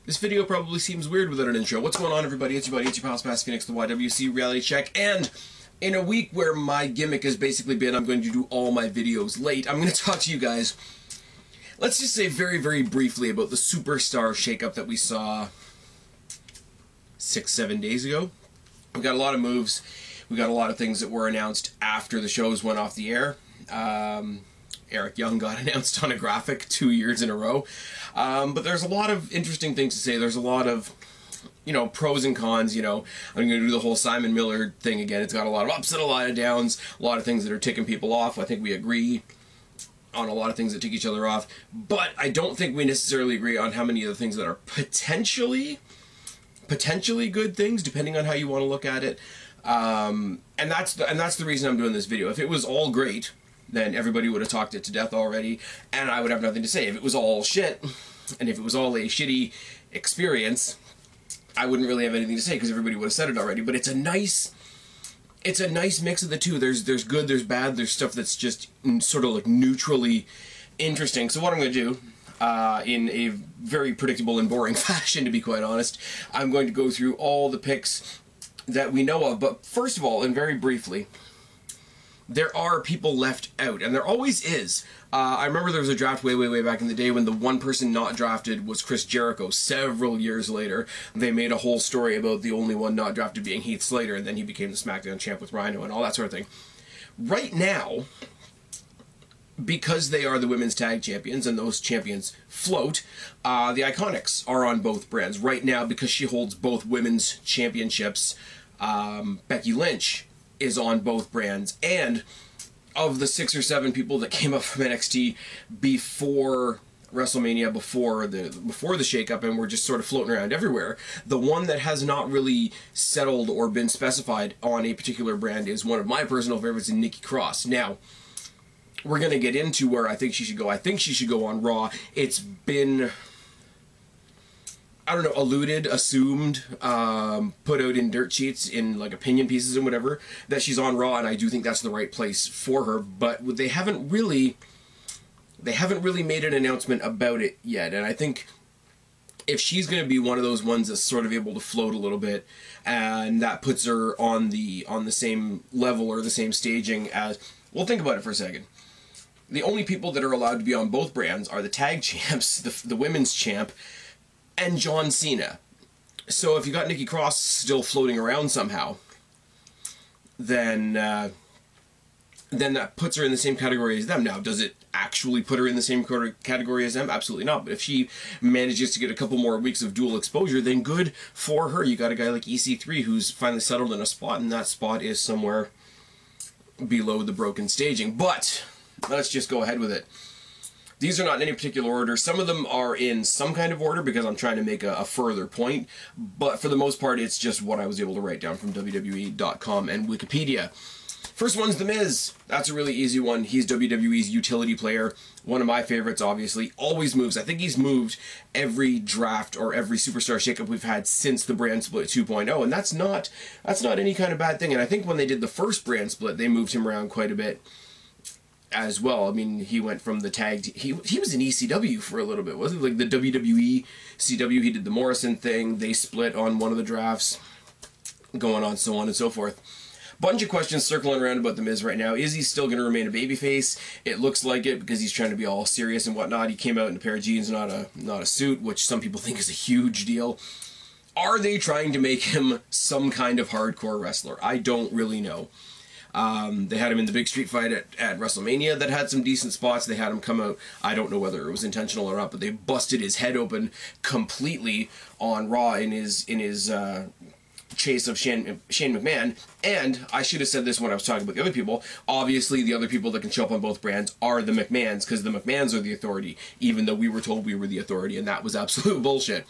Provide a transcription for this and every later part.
This video probably seems weird without an intro. What's going on, everybody? It's your buddy, it's your pal, Spass Phoenix, the YWC Reality Check, and in a week where my gimmick has basically been I'm going to do all my videos late, I'm going to talk to you guys, let's just say very, very briefly about the Superstar shakeup that we saw 6-7 days ago. We got a lot of moves. We got a lot of things that were announced after the shows went off the air. Eric Young got announced on a graphic 2 years in a row. But there's a lot of interesting things to say. There's a lot of, pros and cons. I'm going to do the whole Simon Miller thing again. It's got a lot of ups and a lot of downs, a lot of things that are ticking people off. I think we agree on a lot of things that tick each other off. But I don't think we necessarily agree on how many of the things that are potentially good things, depending on how you want to look at it. And that's the reason I'm doing this video. If it was all great, then everybody would have talked it to death already, and I would have nothing to say. If it was all shit, and if it was all a shitty experience, I wouldn't really have anything to say because everybody would have said it already. But it's a nice mix of the two. There's good, there's bad, there's stuff that's just sort of like neutrally interesting. So what I'm going to do, in a very predictable and boring fashion, to be quite honest, I'm going to go through all the picks that we know of. But first of all, and very briefly, there are people left out, and there always is. I remember there was a draft way back in the day when the one person not drafted was Chris Jericho. Several years later, they made a whole story about the only one not drafted being Heath Slater, and then he became the SmackDown champ with Rhino and all that sort of thing. Right now, because they are the women's tag champions, and those champions float, the Iconics are on both brands. Right now, because she holds both women's championships, Becky Lynch is on both brands, and of the 6 or 7 people that came up from NXT before WrestleMania, before the shakeup, and were just sort of floating around everywhere, the one that has not really settled or been specified on a particular brand is one of my personal favorites, Nikki Cross. Now, we're going to get into where I think she should go. I think she should go on Raw. It's been, I don't know, alluded, assumed, put out in dirt sheets, in like opinion pieces and whatever, that she's on Raw, and I do think that's the right place for her, but they haven't really made an announcement about it yet, and I think if she's going to be one of those ones that's sort of able to float a little bit, and that puts her on the same level or the same staging as, well, think about it for a second. The only people that are allowed to be on both brands are the tag champs, the women's champ, and John Cena. So if you got Nikki Cross still floating around somehow, then that puts her in the same category as them. Now, does it actually put her in the same category as them? Absolutely not. But if she manages to get a couple more weeks of dual exposure, then good for her. You got a guy like EC3 who's finally settled in a spot, and that spot is somewhere below the broken staging. But let's just go ahead with it. These are not in any particular order. Some of them are in some kind of order because I'm trying to make a further point, but for the most part, it's just what I was able to write down from WWE.com and Wikipedia. First one's The Miz. That's a really easy one. He's WWE's utility player. One of my favorites, obviously. Always moves. I think he's moved every draft or every Superstar shakeup we've had since the brand split 2.0, and that's not any kind of bad thing. And I think when they did the first brand split, they moved him around quite a bit as well. I mean, he went from the tag, he was in ECW for a little bit, wasn't it? Like the WWE, CW, he did the Morrison thing, they split on one of the drafts, going on, so on and so forth. Bunch of questions circling around about The Miz right now. Is he still going to remain a babyface? It looks like it because he's trying to be all serious and whatnot. He came out in a pair of jeans, not a suit, which some people think is a huge deal. Are they trying to make him some kind of hardcore wrestler? I don't really know. They had him in the big street fight at WrestleMania that had some decent spots. They had him come out, I don't know whether it was intentional or not, but they busted his head open completely on Raw in his chase of Shane McMahon. And I should have said this when I was talking about the other people. Obviously, the other people that can show up on both brands are the McMahons, because the McMahons are the authority, even though we were told we were the authority, and that was absolute bullshit.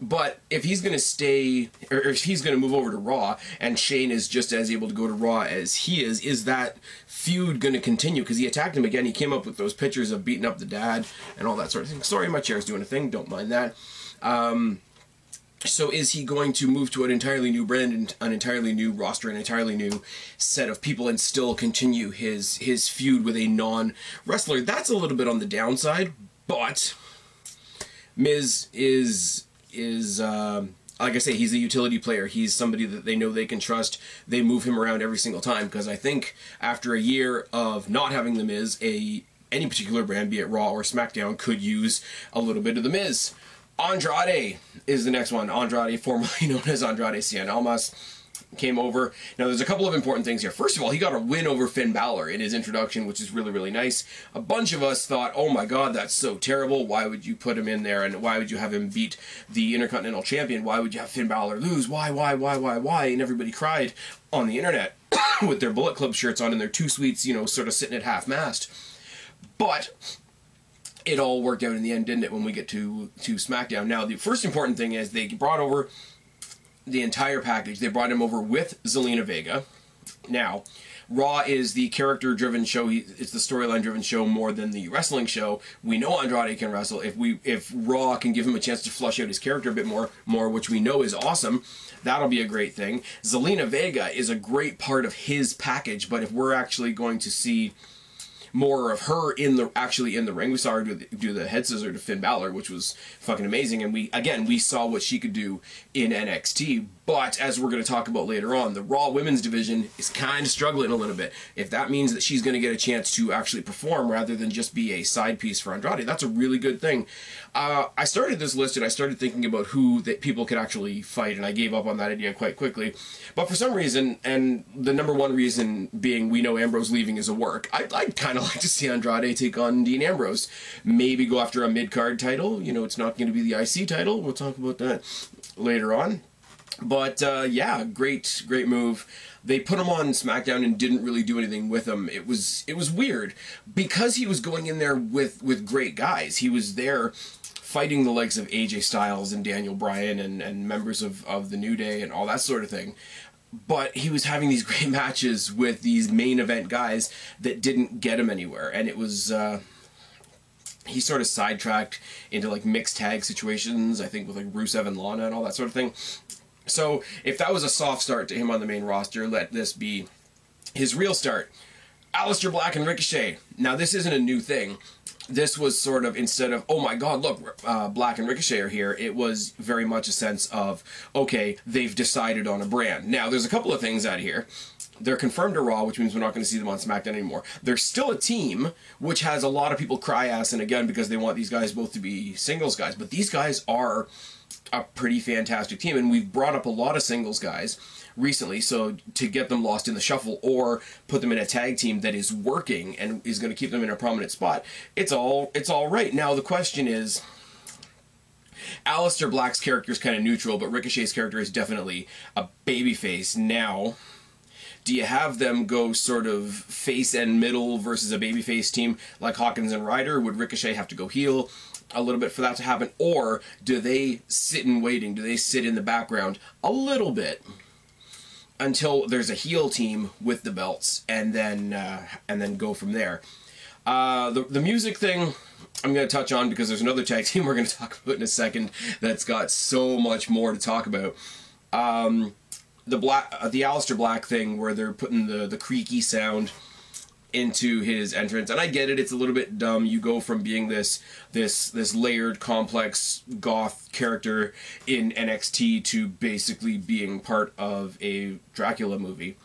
But if he's going to stay, or if he's going to move over to Raw, and Shane is just as able to go to Raw as he is that feud going to continue? Because he attacked him again. He came up with those pictures of beating up the dad and all that sort of thing. Sorry, my chair's doing a thing. Don't mind that. So is he going to move to an entirely new brand, an entirely new roster, an entirely new set of people, and still continue his feud with a non-wrestler? That's a little bit on the downside, but Miz is like I say, he's a utility player. He's somebody that they know they can trust. They move him around every single time, because I think after a year of not having The Miz, any particular brand, be it Raw or SmackDown, could use a little bit of The Miz. Andrade is the next one. Andrade, formerly known as Andrade Cien Almas, came over. Now, there's a couple of important things here. First of all, he got a win over Finn Balor in his introduction, which is really, really nice. A bunch of us thought, oh my god, that's so terrible. Why would you put him in there, and why would you have him beat the Intercontinental Champion? Why would you have Finn Balor lose? Why? And everybody cried on the internet with their Bullet Club shirts on and their two sweets, you know, sort of sitting at half-mast. But it all worked out in the end, didn't it, when we get to SmackDown. Now, the first important thing is they brought over the entire package. They brought him over with Zelina Vega. Now, Raw is the character-driven show. It's the storyline-driven show more than the wrestling show. We know Andrade can wrestle. If Raw can give him a chance to flush out his character a bit more, which we know is awesome, that'll be a great thing. Zelina Vega is a great part of his package, but if we're actually going to see more of her actually in the ring. We saw her do the head scissor to Finn Balor, which was fucking amazing. And we saw what she could do in NXT. But as we're going to talk about later on, the Raw Women's division is kind of struggling a little bit. If that means that she's going to get a chance to actually perform rather than just be a side piece for Andrade, that's a really good thing. I started this list and I started thinking about who that people could actually fight, and I gave up on that idea quite quickly. But for some reason, and the number one reason being we know Ambrose leaving is a work, I'd kind of like to see Andrade take on Dean Ambrose. Maybe go after a mid-card title. You know, it's not going to be the IC title. We'll talk about that later on. But yeah, great move. They put him on SmackDown and didn't really do anything with him. It was weird because he was going in there with great guys. He was there fighting the likes of AJ Styles and Daniel Bryan and members of the New Day and all that sort of thing. But he was having these great matches with these main event guys that didn't get him anywhere, and it was. He sort of sidetracked into like mixed tag situations, I think with like Rusev and Lana and all that sort of thing. So if that was a soft start to him on the main roster, let this be his real start. Aleister Black and Ricochet. Now, this isn't a new thing. This was sort of, instead of, oh my god, look, Black and Ricochet are here, it was very much a sense of, okay, they've decided on a brand. Now, there's a couple of things out here. They're confirmed to Raw, which means we're not going to see them on SmackDown anymore. They're still a team, which has a lot of people cry-assing again because they want these guys both to be singles guys. But these guys are a pretty fantastic team, and we've brought up a lot of singles guys recently, so to get them lost in the shuffle or put them in a tag team that is working and is going to keep them in a prominent spot, it's all right. Now the question is, Aleister Black's character is kind of neutral, but Ricochet's character is definitely a babyface. Now, do you have them go sort of face and middle versus a babyface team like Hawkins and Ryder? Would Ricochet have to go heel a little bit for that to happen? Or do they sit in waiting? Do they sit in the background a little bit until there's a heel team with the belts and then go from there? The music thing I'm going to touch on because there's another tag team we're going to talk about in a second that's got so much more to talk about. The Aleister Black thing where they're putting the creaky sound into his entrance, and I get it, it's a little bit dumb. You go from being this layered, complex goth character in NXT to basically being part of a Dracula movie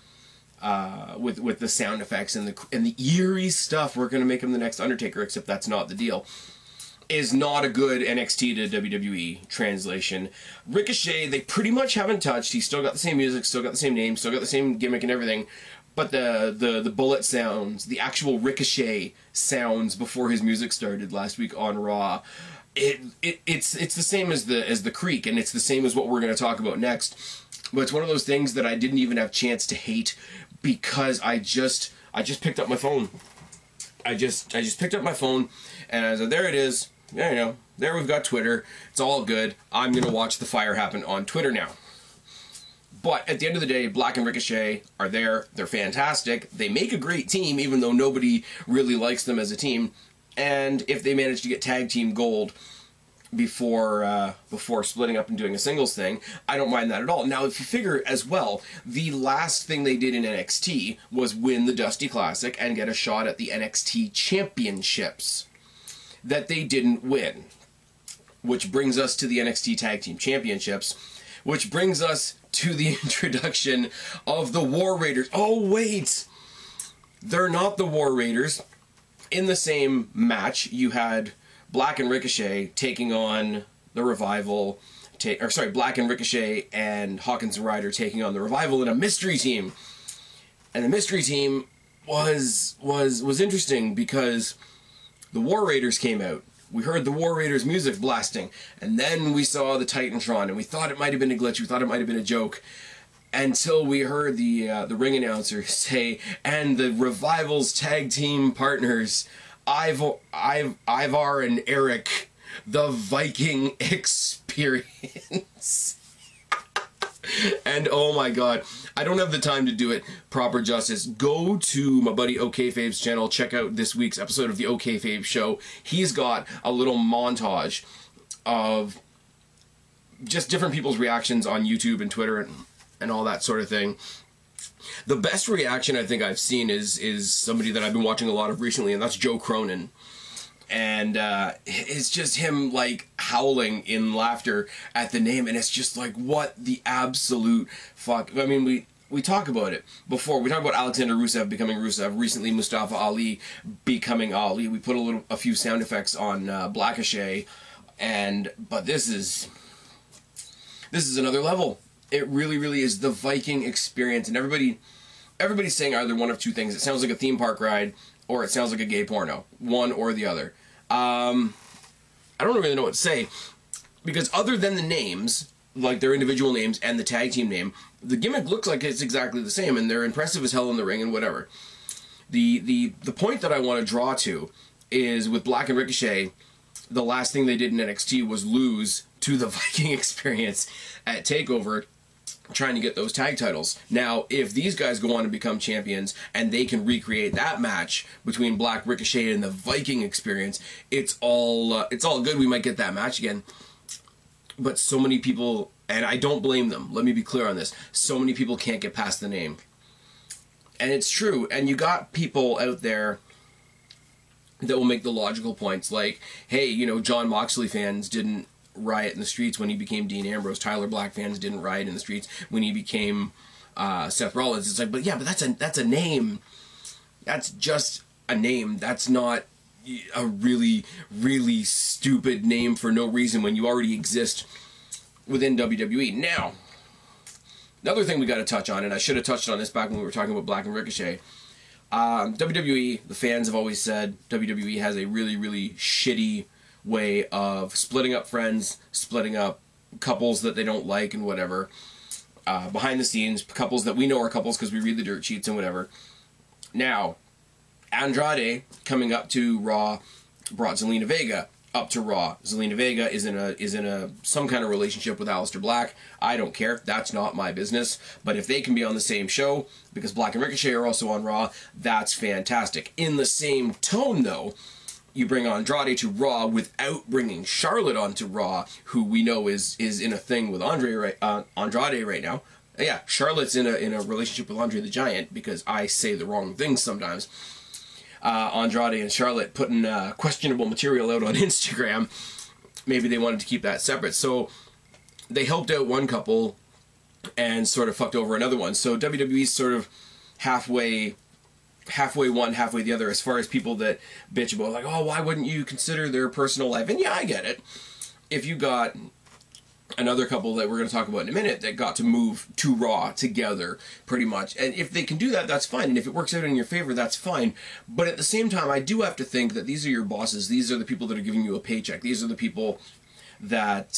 with the sound effects and the eerie stuff. We're gonna make him the next Undertaker, except that's not the deal. Is not a good NXT to WWE translation. Ricochet, they pretty much haven't touched. He's still got the same music, still got the same name, still got the same gimmick and everything. But the bullet sounds, the actual Ricochet sounds before his music started last week on Raw, it's the same as the Creek, and it's the same as what we're going to talk about next. But it's one of those things that I didn't even have a chance to hate because I just picked up my phone. I just picked up my phone and I said, there it is. There you know. There we've got Twitter. It's all good. I'm going to watch the fire happen on Twitter now. But at the end of the day, Black and Ricochet are there. They're fantastic. They make a great team, even though nobody really likes them as a team. And if they manage to get tag team gold before splitting up and doing a singles thing, I don't mind that at all. Now, if you figure as well, the last thing they did in NXT was win the Dusty Classic and get a shot at the NXT Championships that they didn't win. which brings us to the NXT Tag Team Championships, which brings us to the introduction of the War Raiders. Oh, wait! They're not the War Raiders. In the same match, you had Black and Ricochet taking on the Revival, Black and Ricochet and Hawkins and Ryder taking on the Revival in a mystery team. And the mystery team was interesting because the War Raiders came out. We heard the War Raiders music blasting, and then we saw the Titantron, and we thought it might have been a glitch, we thought it might have been a joke, until we heard the ring announcer say, and the Revival's tag team partners, Ivar and Eric, the Viking Experience. And oh my god, I don't have the time to do it proper justice. Go to my buddy OKFabe's channel, check out this week's episode of the OKFabe Show. He's got a little montage of just different people's reactions on YouTube and Twitter and all that sort of thing. The best reaction I think I've seen is somebody that I've been watching a lot of recently, and that's Joe Cronin. And it's just him like howling in laughter at the name, and it's just like, what the absolute fuck. I mean, we talk about it before. We talk about Alexander Rusev becoming Rusev, recently Mustafa Ali becoming Ali. We put a few sound effects on Blackachet, but this is another level. It really, really is the Viking Experience, and everybody's saying either one of two things. It sounds like a theme park ride, or it sounds like a gay porno. One or the other. I don't really know what to say, because other than the names, like their individual names and the tag team name, the gimmick looks like it's exactly the same, and they're impressive as hell in the ring and whatever. The point that I want to draw to is with Black and Ricochet, the last thing they did in NXT was lose to the Viking Experience at TakeOver, trying to get those tag titles. Now, if these guys go on to become champions and they can recreate that match between Black, Ricochet, and the Viking Experience, it's all good. We might get that match again. But so many people, and I don't blame them, let me be clear on this, so many people can't get past the name. And it's true. And you got people out there that will make the logical points like, hey, Jon Moxley fans didn't riot in the streets when he became Dean Ambrose. Tyler Black fans didn't riot in the streets when he became Seth Rollins. It's like, but that's a name. That's just a name. That's not a really, really stupid name for no reason when you already exist within WWE. Now, another thing we got to touch on, and I should have touched on this back when we were talking about Black and Ricochet. WWE, the fans have always said WWE has a really, really shitty way of splitting up friends, splitting up couples that they don't like and whatever. Behind the scenes, couples that we know are couples because we read the dirt sheets and whatever. Now, Andrade coming up to Raw brought Zelina Vega up to Raw. Zelina Vega is in some kind of relationship with Aleister Black. I don't care. That's not my business. But if they can be on the same show, because Black and Ricochet are also on Raw, that's fantastic. In the same tone, though, you bring Andrade to Raw without bringing Charlotte onto Raw, who we know is in a thing with Andrade right now. Yeah, Charlotte's in a relationship with Andre the Giant, because I say the wrong things sometimes. Andrade and Charlotte putting questionable material out on Instagram. Maybe they wanted to keep that separate. So they helped out one couple and sort of fucked over another one. So WWE's sort of halfway one, halfway the other, as far as people that bitch about, like, oh, why wouldn't you consider their personal life? And yeah, I get it. If you got another couple that we're going to talk about in a minute that got to move to Raw together, pretty much, and if they can do that, that's fine, and if it works out in your favor, that's fine. But at the same time, I do have to think that these are your bosses. These are the people that are giving you a paycheck. These are the people that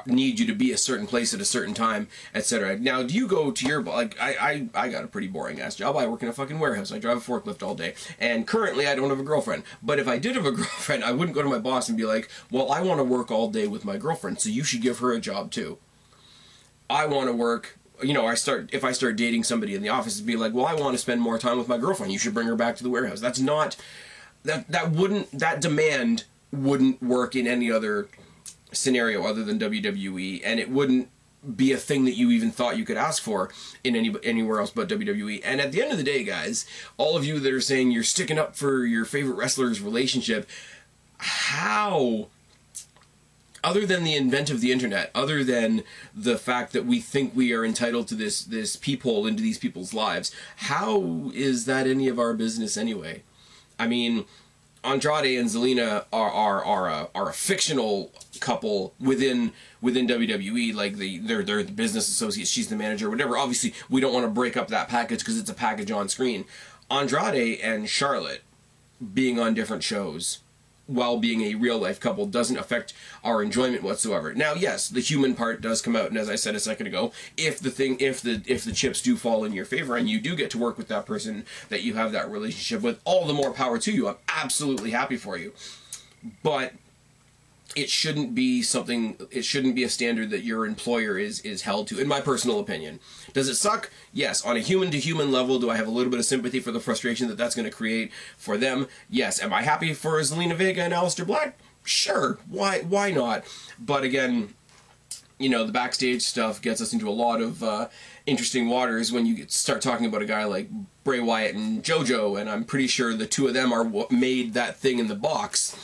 need you to be a certain place at a certain time, etc. Now, do you go to your, like, I got a pretty boring ass job. I work in a fucking warehouse. I drive a forklift all day, and currently I don't have a girlfriend. But if I did have a girlfriend, I wouldn't go to my boss and be like, well, I want to work all day with my girlfriend, so you should give her a job too. I want to work, if I start dating somebody in the office, it'd be like, well, I want to spend more time with my girlfriend. You should bring her back to the warehouse. That's not, that demand wouldn't work in any other scenario other than WWE, and it wouldn't be a thing that you even thought you could ask for in anywhere else but WWE. And at the end of the day, guys, all of you that are saying you're sticking up for your favorite wrestler's relationship, how other than the invent of the internet, other than the fact that we think we are entitled to this peephole into these people's lives, how is that any of our business anyway? I mean, Andrade and Zelina are a fictional couple within WWE. Like they're the business associates. She's the manager, whatever. Obviously, we don't want to break up that package because it's a package on screen. Andrade and Charlotte being on different shows while being a real life couple doesn't affect our enjoyment whatsoever. Now, yes, the human part does come out, and as I said a second ago, if the chips do fall in your favor and you do get to work with that person that you have that relationship with, all the more power to you. I'm absolutely happy for you. But it shouldn't be a standard that your employer is held to, in my personal opinion. Does it suck? Yes. On a human-to-human level, do I have a little bit of sympathy for the frustration that that's going to create for them? Yes. Am I happy for Zelina Vega and Aleister Black? Sure. Why not? But again, you know, the backstage stuff gets us into a lot of interesting waters when you start talking about a guy like Bray Wyatt and JoJo, and I'm pretty sure the two of them are what made that thing in the box.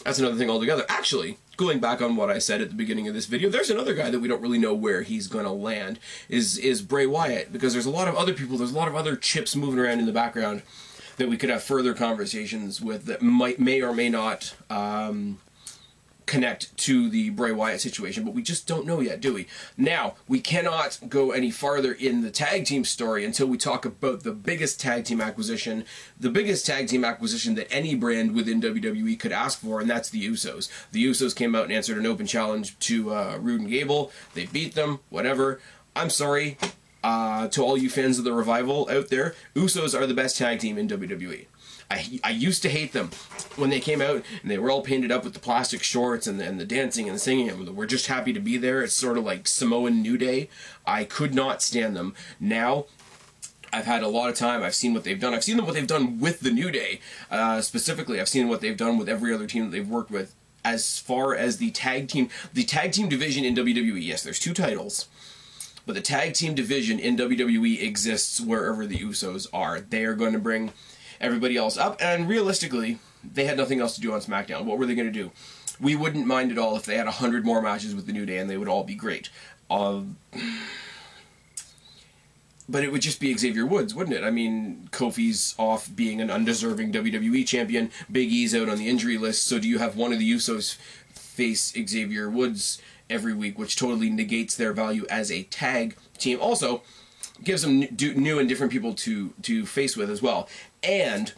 That's another thing altogether. Actually, going back on what I said at the beginning of this video, there's another guy that we don't really know where he's going to land, is Bray Wyatt, because there's a lot of other people, there's a lot of other chips moving around in the background that we could have further conversations with that may or may not connect to the Bray Wyatt situation, but we just don't know yet, do we? Now, we cannot go any farther in the tag team story until we talk about the biggest tag team acquisition that any brand within WWE could ask for, and that's the Usos. The Usos came out and answered an open challenge to Rude and Gable. They beat them, whatever. I'm sorry, to all you fans of the Revival out there, Usos are the best tag team in WWE. I used to hate them when they came out and they were all painted up with the plastic shorts and the dancing and the singing, and we're just happy to be there. It's sort of like Samoan New Day. I could not stand them. Now, I've had a lot of time. I've seen what they've done. I've seen what they've done with the New Day. Specifically, I've seen what they've done with every other team that they've worked with. As far as the tag team division in WWE, yes, there's 2 titles. But the tag team division in WWE exists wherever the Usos are. They are going to bring everybody else up, and realistically, they had nothing else to do on SmackDown. What were they going to do? We wouldn't mind at all if they had 100 more matches with the New Day, and they would all be great. But it would just be Xavier Woods, wouldn't it? I mean, Kofi's off being an undeserving WWE champion. Big E's out on the injury list, so do you have one of the Usos face Xavier Woods every week, which totally negates their value as a tag team? Also, gives them new and different people to face with as well. And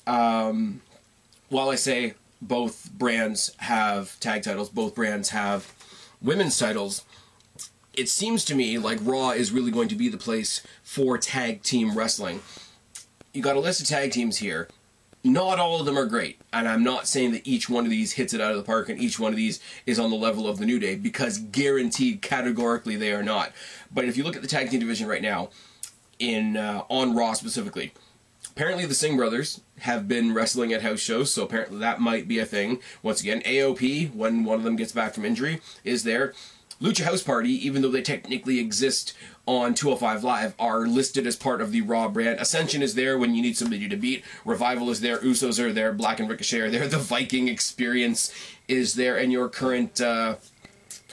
while I say both brands have tag titles, both brands have women's titles, it seems to me like Raw is really going to be the place for tag team wrestling. You got a list of tag teams here. Not all of them are great, and I'm not saying that each one of these hits it out of the park and each one of these is on the level of the New Day, because guaranteed, categorically, they are not. But if you look at the tag team division right now, on Raw specifically, apparently the Singh brothers have been wrestling at house shows, so apparently that might be a thing. Once again, AOP, when one of them gets back from injury, is there. Lucha House Party, even though they technically exist on 205 Live, are listed as part of the Raw brand. Ascension is there when you need somebody to beat. Revival is there. Usos are there. Black and Ricochet are there. The Viking Experience is there. And your current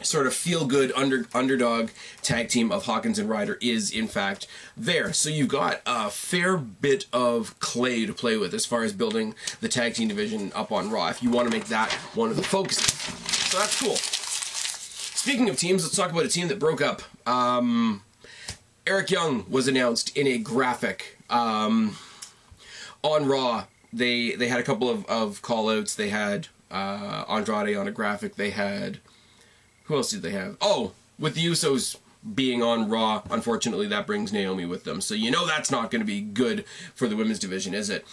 sort of feel-good underdog tag team of Hawkins and Ryder is, in fact, there. So you've got a fair bit of clay to play with as far as building the tag team division up on Raw, if you want to make that one of the focuses. So that's cool. Speaking of teams, let's talk about a team that broke up. Eric Young was announced in a graphic on Raw. They had a couple of call-outs. They had Andrade on a graphic. They had... Who else did they have? Oh, with the Usos being on Raw, unfortunately that brings Naomi with them. So you know that's not going to be good for the women's division, is it?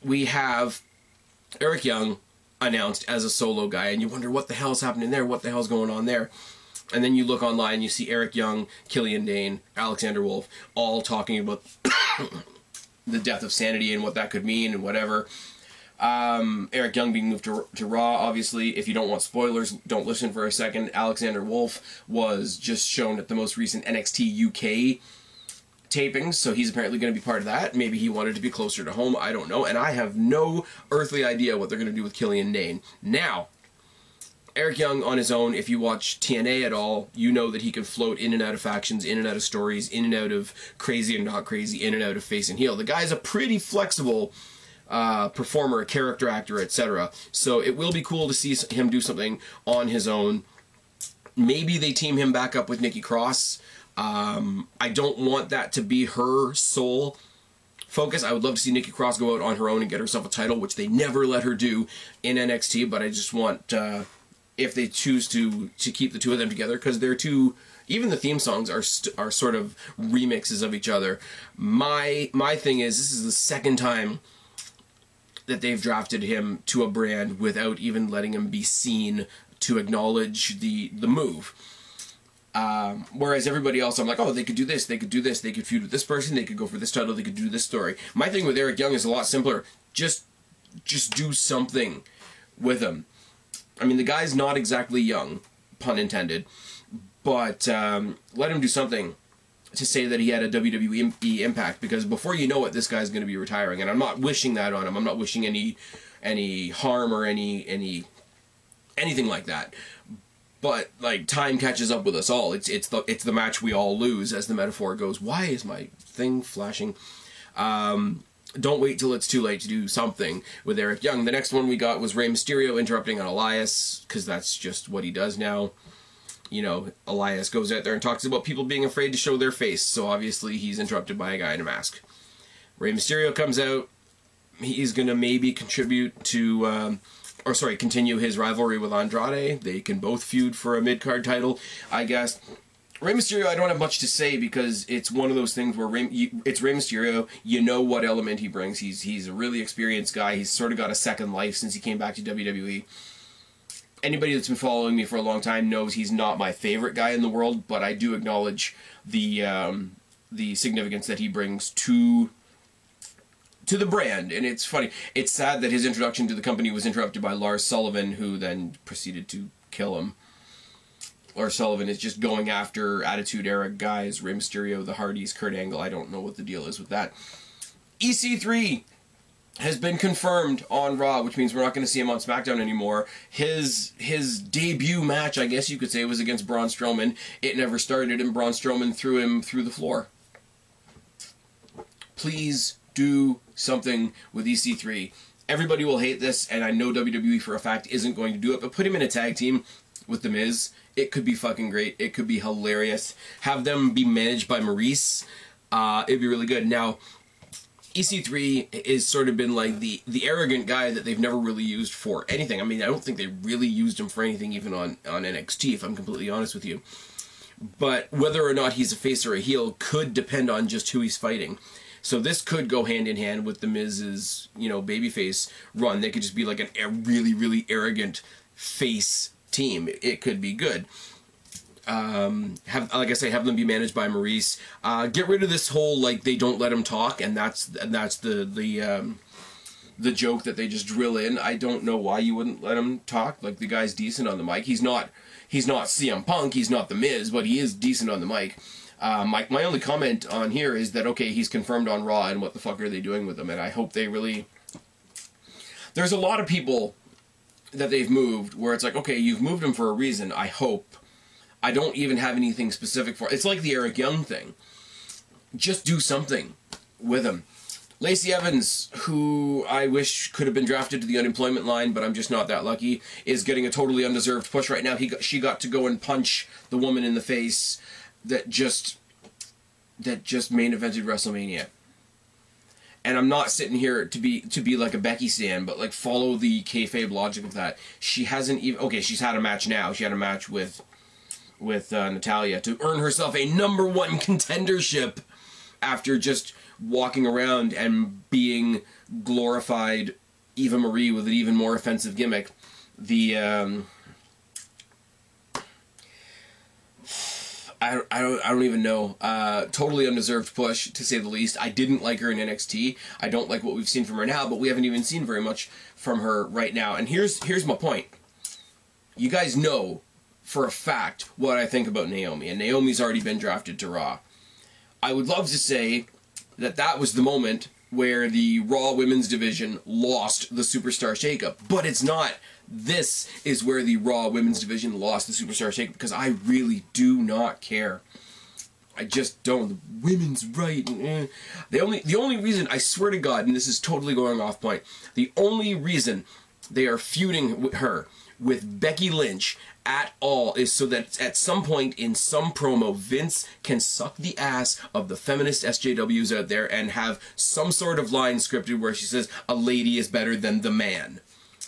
We have Eric Young announced as a solo guy, and you wonder what the hell's happening there, what the hell's going on there. And then you look online and you see Eric Young, Killian Dane, Alexander Wolf, all talking about the death of Sanity and what that could mean and whatever. Eric Young being moved to Raw, obviously. If you don't want spoilers, don't listen for a second. Alexander Wolf was just shown at the most recent NXT UK tapings, so he's apparently going to be part of that. Maybe he wanted to be closer to home, I don't know. And I have no earthly idea what they're going to do with Killian Dane. Now, Eric Young on his own, if you watch TNA at all, you know that he can float in and out of factions, in and out of stories, in and out of crazy and not crazy, in and out of face and heel. The guy's a pretty flexible performer, a character actor, etc. So it will be cool to see him do something on his own. Maybe they team him back up with Nikki Cross. I don't want that to be her sole focus. I would love to see Nikki Cross go out on her own and get herself a title, which they never let her do in NXT, but I just want, if they choose to keep the two of them together, because they're two, even the theme songs are sort of remixes of each other. My thing is, this is the second time that they've drafted him to a brand without even letting him be seen to acknowledge the move. Whereas everybody else, I'm like, oh, they could do this, they could do this, they could feud with this person, they could go for this title, they could do this story. My thing with Eric Young is a lot simpler. Just do something with him. I mean, the guy's not exactly young, pun intended, but let him do something to say that he had a WWE impact, because before you know it, this guy's going to be retiring, and I'm not wishing that on him. I'm not wishing any harm or anything like that. But like, time catches up with us all. It's the match we all lose, as the metaphor goes. Why is my thing flashing? Don't wait till it's too late to do something with Eric Young. The next one we got was Rey Mysterio interrupting on Elias, because that's just what he does now. You know, Elias goes out there and talks about people being afraid to show their face, so obviously he's interrupted by a guy in a mask. Rey Mysterio comes out. He's going to maybe contribute to, continue his rivalry with Andrade. They can both feud for a mid-card title, I guess. Rey Mysterio, I don't have much to say, because it's one of those things where it's Rey Mysterio. You know what element he brings. He's a really experienced guy. He's sort of got a second life since he came back to WWE. Anybody that's been following me for a long time knows he's not my favorite guy in the world, but I do acknowledge the significance that he brings to the brand. And it's funny. It's sad that his introduction to the company was interrupted by Lars Sullivan, who then proceeded to kill him. Lars Sullivan is just going after Attitude Era guys, Rey Mysterio, the Hardys, Kurt Angle. I don't know what the deal is with that. EC3 has been confirmed on Raw, which means we're not going to see him on SmackDown anymore. His debut match, I guess you could say, was against Braun Strowman. It never started, and Braun Strowman threw him through the floor. Please do something with EC3. Everybody will hate this, and I know WWE for a fact isn't going to do it, but put him in a tag team with The Miz. It could be fucking great. It could be hilarious. Have them be managed by Maurice. It'd be really good. Now, EC3 has sort of been like the arrogant guy that they've never really used for anything. I mean, I don't think they really used him for anything even on NXT, if I'm completely honest with you. But whether or not he's a face or a heel could depend on just who he's fighting. So this could go hand in hand with The Miz's, babyface run. They could just be like a really, really arrogant face team. It could be good. Like I say, have them be managed by Maurice. Get rid of this whole like they don't let him talk, and that's the joke that they just drill in. I don't know why you wouldn't let him talk. Like, the guy's decent on the mic. He's not CM Punk. He's not The Miz, but he is decent on the mic. My only comment on here is that, okay, he's confirmed on Raw, and what the fuck are they doing with him? And I hope they really. There's a lot of people that they've moved where it's like, okay, you've moved him for a reason. I hope. I don't even have anything specific for it. It's like the Eric Young thing. Just do something with him. Lacey Evans, who I wish could have been drafted to the unemployment line, but I'm just not that lucky, is getting a totally undeserved push right now. She got to go and punch the woman in the face that just main evented WrestleMania. And I'm not sitting here to be like a Becky stan, but like follow the kayfabe logic of that. She hasn't even... Okay, she's had a match now. She had a match with Natalya to earn herself a #1 contendership after just walking around and being glorified Eva Marie with an even more offensive gimmick. I don't even know. Totally undeserved push, to say the least. I didn't like her in NXT. I don't like what we've seen from her now, but we haven't even seen very much from her right now. And here's my point. You guys know for a fact what I think about Naomi, and Naomi's already been drafted to Raw. I would love to say that was the moment where the Raw women's division lost the superstar shakeup, but it's not This is where the Raw Women's Division lost the Superstar Shake-Up, because I really do not care. I just don't. The women's right. The only reason, I swear to God, and this is totally going off point, the only reason they are feuding with her with Becky Lynch at all is so that at some point in some promo, Vince can suck the ass of the feminist SJWs out there and have some sort of line scripted where she says a lady is better than the man.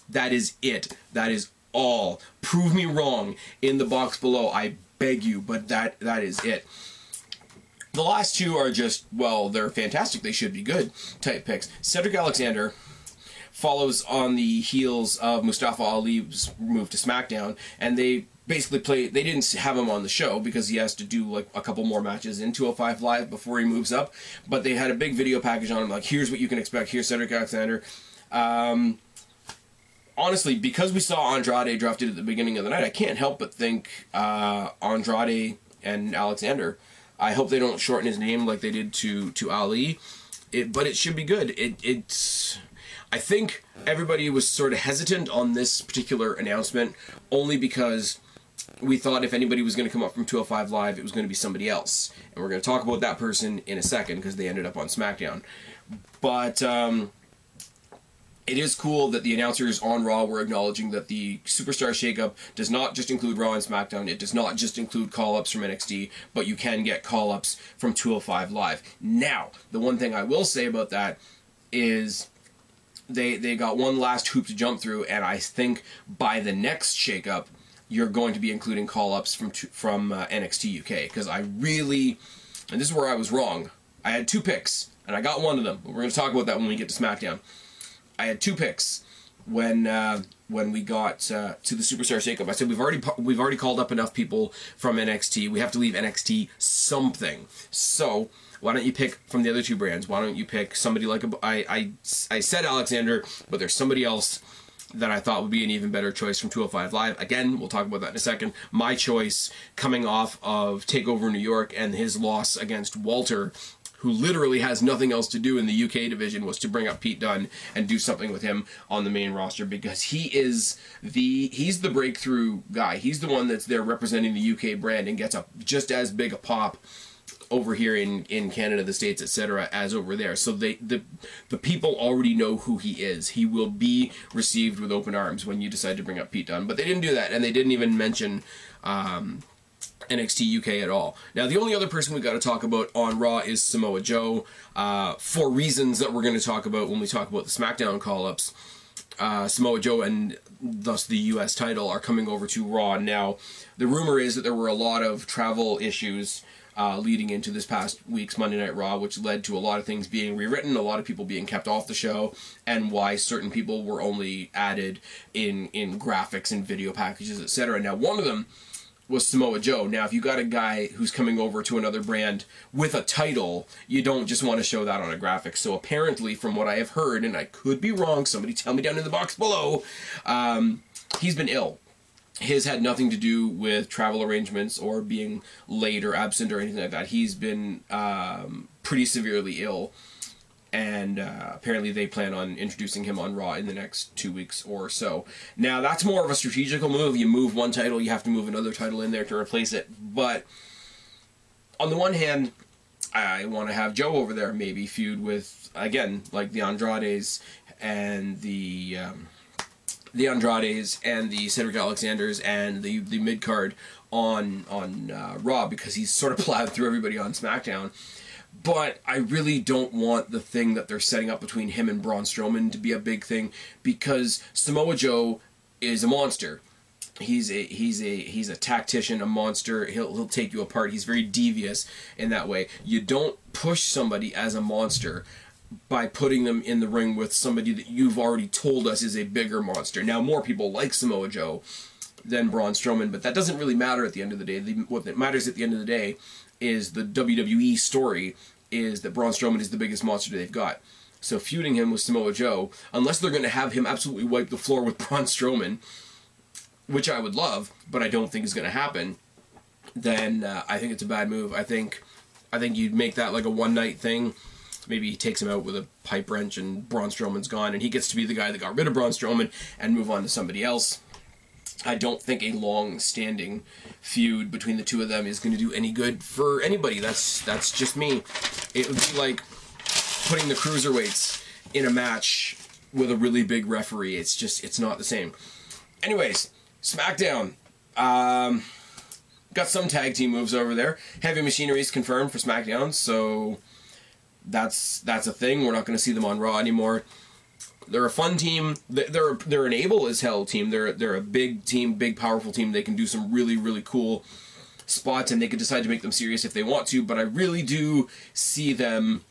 That is it. That is all. Prove me wrong in the box below, I beg you, but that is it. The last two are just, well, they're fantastic, they should be good type picks. Cedric Alexander follows on the heels of Mustafa Ali's move to SmackDown, and they basically they didn't have him on the show because he has to do like a couple more matches in 205 Live before he moves up, but they had a big video package on him, like, here's what you can expect, here's Cedric Alexander. Honestly, because we saw Andrade drafted at the beginning of the night, I can't help but think Andrade and Alexander, I hope they don't shorten his name like they did to Ali, but it should be good. I think everybody was sort of hesitant on this particular announcement only because we thought if anybody was going to come up from 205 Live, it was going to be somebody else. And we're going to talk about that person in a second because they ended up on SmackDown. But it is cool that the announcers on Raw were acknowledging that the Superstar Shakeup does not just include Raw and SmackDown. It does not just include call-ups from NXT, but you can get call-ups from 205 Live. Now, the one thing I will say about that is they got one last hoop to jump through, and I think by the next shakeup, you're going to be including call-ups from NXT UK, because I really, and this is where I was wrong, I had two picks, and I got one of them, but we're going to talk about that when we get to SmackDown. I had two picks when we got to the Superstar Shakeup. I said we've already called up enough people from NXT. We have to leave NXT something. So why don't you pick from the other two brands? Why don't you pick somebody like I said Alexander, but there's somebody else that I thought would be an even better choice from 205 Live. Again, we'll talk about that in a second. My choice, coming off of TakeOver New York and his loss against Walter, who literally has nothing else to do in the UK division, was to bring up Pete Dunne and do something with him on the main roster, because he's the breakthrough guy. He's the one that's there representing the UK brand and gets just as big a pop over here in Canada, the States, etc., as over there. So the people already know who he is. He will be received with open arms when you decide to bring up Pete Dunne. But they didn't do that, and they didn't even mention NXT UK at all. Now, the only other person we got to talk about on Raw is Samoa Joe, for reasons that we're going to talk about when we talk about the SmackDown call-ups. Samoa Joe and thus the US title are coming over to Raw. Now, the rumor is that there were a lot of travel issues leading into this past week's Monday Night Raw, which led to a lot of things being rewritten, a lot of people being kept off the show, and why certain people were only added in graphics and video packages, etc. Now, one of them was Samoa Joe. Now, if you got a guy who's coming over to another brand with a title, you don't just want to show that on a graphic. So apparently, from what I have heard, and I could be wrong, somebody tell me down in the box below, he's been ill. His had nothing to do with travel arrangements or being late or absent or anything like that. He's been pretty severely ill, and apparently they plan on introducing him on Raw in the next 2 weeks or so. Now, that's more of a strategical move. You move one title, you have to move another title in there to replace it. But on the one hand, I want to have Joe over there, maybe feud with, again, like the Andrades and the Cedric Alexanders and the mid-card on Raw, because he's sort of plowed through everybody on SmackDown. But I really don't want the thing that they're setting up between him and Braun Strowman to be a big thing, because Samoa Joe is a monster. He's a tactician, a monster. He'll take you apart. He's very devious in that way. You don't push somebody as a monster by putting them in the ring with somebody that you've already told us is a bigger monster. Now, more people like Samoa Joe than Braun Strowman, but that doesn't really matter at the end of the day. What matters at the end of the day is the WWE story is that Braun Strowman is the biggest monster they've got. So feuding him with Samoa Joe, unless they're going to have him absolutely wipe the floor with Braun Strowman, which I would love, but I don't think is going to happen, then I think it's a bad move. I think you'd make that like a one-night thing. maybe he takes him out with a pipe wrench and Braun Strowman's gone, and he gets to be the guy that got rid of Braun Strowman and move on to somebody else. I don't think a long-standing feud between the two of them is going to do any good for anybody. That's just me. It would be like putting the cruiserweights in a match with a really big referee. It's not the same. Anyways, SmackDown. Got some tag team moves over there. Heavy Machinery is confirmed for SmackDown, so that's a thing. We're not going to see them on Raw anymore. They're a fun team. They're an able as hell team. They're a big team, big powerful team. They can do some really, really cool spots, and they could decide to make them serious if they want to, but I really do see them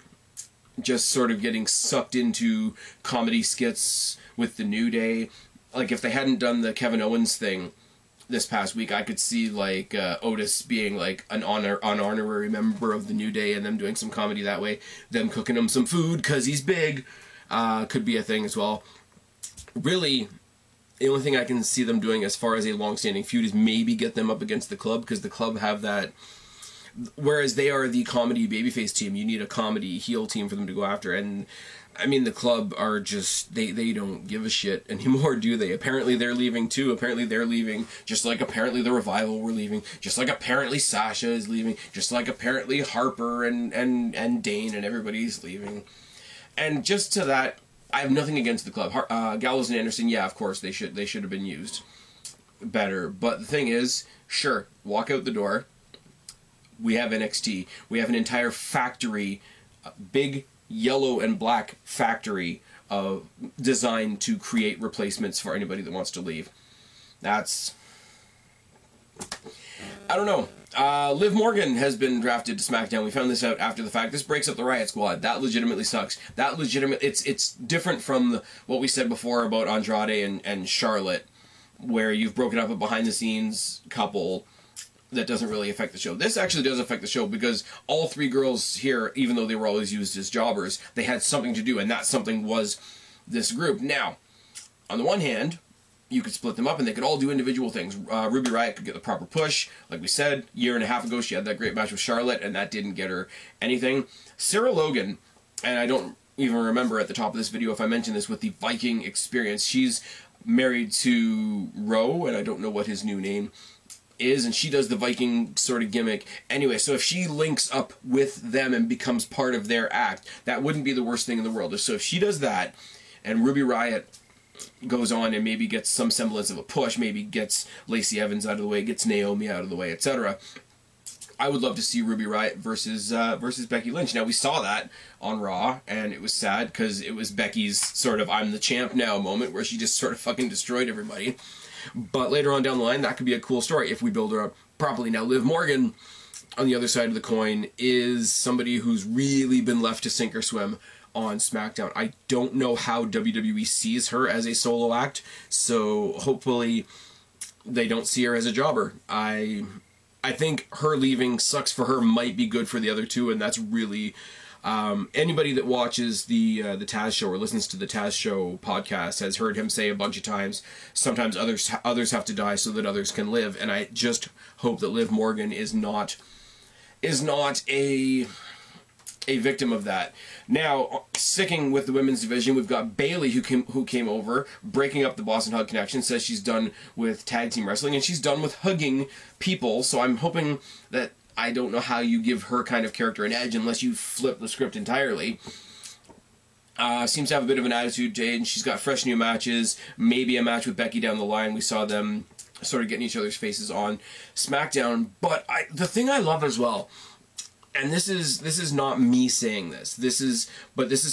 just sort of getting sucked into comedy skits with the New Day. Like, if they hadn't done the Kevin Owens thing this past week, I could see, like, Otis being, like, an honorary member of the New Day and them doing some comedy that way. Them cooking him some food because he's big could be a thing as well. Really, the only thing I can see them doing as far as a long-standing feud is maybe get them up against the Club, because the Club have that... Whereas they are the comedy babyface team, you need a comedy heel team for them to go after. And, I mean, the Club are just... They don't give a shit anymore, do they? Apparently they're leaving, too. Apparently they're leaving. Just like apparently the Revival were leaving. Just like apparently Sasha is leaving. Just like apparently Harper and Dane and everybody's leaving. And just to that... I have nothing against the Club. Gallows and Anderson, yeah, of course, they should have been used better. But the thing is, sure, walk out the door. We have NXT. We have an entire factory, big yellow and black factory designed to create replacements for anybody that wants to leave. That's... I don't know. Liv Morgan has been drafted to SmackDown. We found this out after the fact. This breaks up the Riot Squad. That legitimately sucks. It's different from what we said before about Andrade and Charlotte, where you've broken up a behind-the-scenes couple that doesn't really affect the show. This actually does affect the show, because all three girls here, even though they were always used as jobbers, they had something to do, and that something was this group. Now, on the one hand, you could split them up and they could all do individual things. Ruby Riott could get the proper push. Like we said, a year and a half ago, she had that great match with Charlotte, and that didn't get her anything. Sarah Logan, and I don't even remember at the top of this video if I mentioned this, with the Viking experience. She's married to Ro, and I don't know what his new name is, and she does the Viking sort of gimmick. Anyway, so if she links up with them and becomes part of their act, that wouldn't be the worst thing in the world. So if she does that, and Ruby Riott goes on and maybe gets some semblance of a push, maybe gets Lacey Evans out of the way, gets Naomi out of the way, etc., I would love to see Ruby Riott versus Becky Lynch. Now, we saw that on Raw, and it was sad, because it was Becky's sort of I'm the champ now moment, where she just sort of fucking destroyed everybody. But later on down the line, that could be a cool story if we build her up properly. Now, Liv Morgan, on the other side of the coin, is somebody who's really been left to sink or swim on SmackDown. I don't know how WWE sees her as a solo act, so hopefully they don't see her as a jobber. I think her leaving sucks for her, might be good for the other two, and that's really... anybody that watches the Taz Show or listens to the Taz Show podcast has heard him say a bunch of times, sometimes others have to die so that others can live, and I just hope that Liv Morgan is not a victim of that. Now, sticking with the women's division, we've got Bayley, who came over, breaking up the Boston Hug Connection, says she's done with tag team wrestling, and she's done with hugging people, so I'm hoping that... I don't know how you give her kind of character an edge unless you flip the script entirely. Seems to have a bit of an attitude, Jade, and she's got fresh new matches, maybe a match with Becky down the line. We saw them sort of getting each other's faces on SmackDown. But the thing I love as well, and this is not me saying this, this is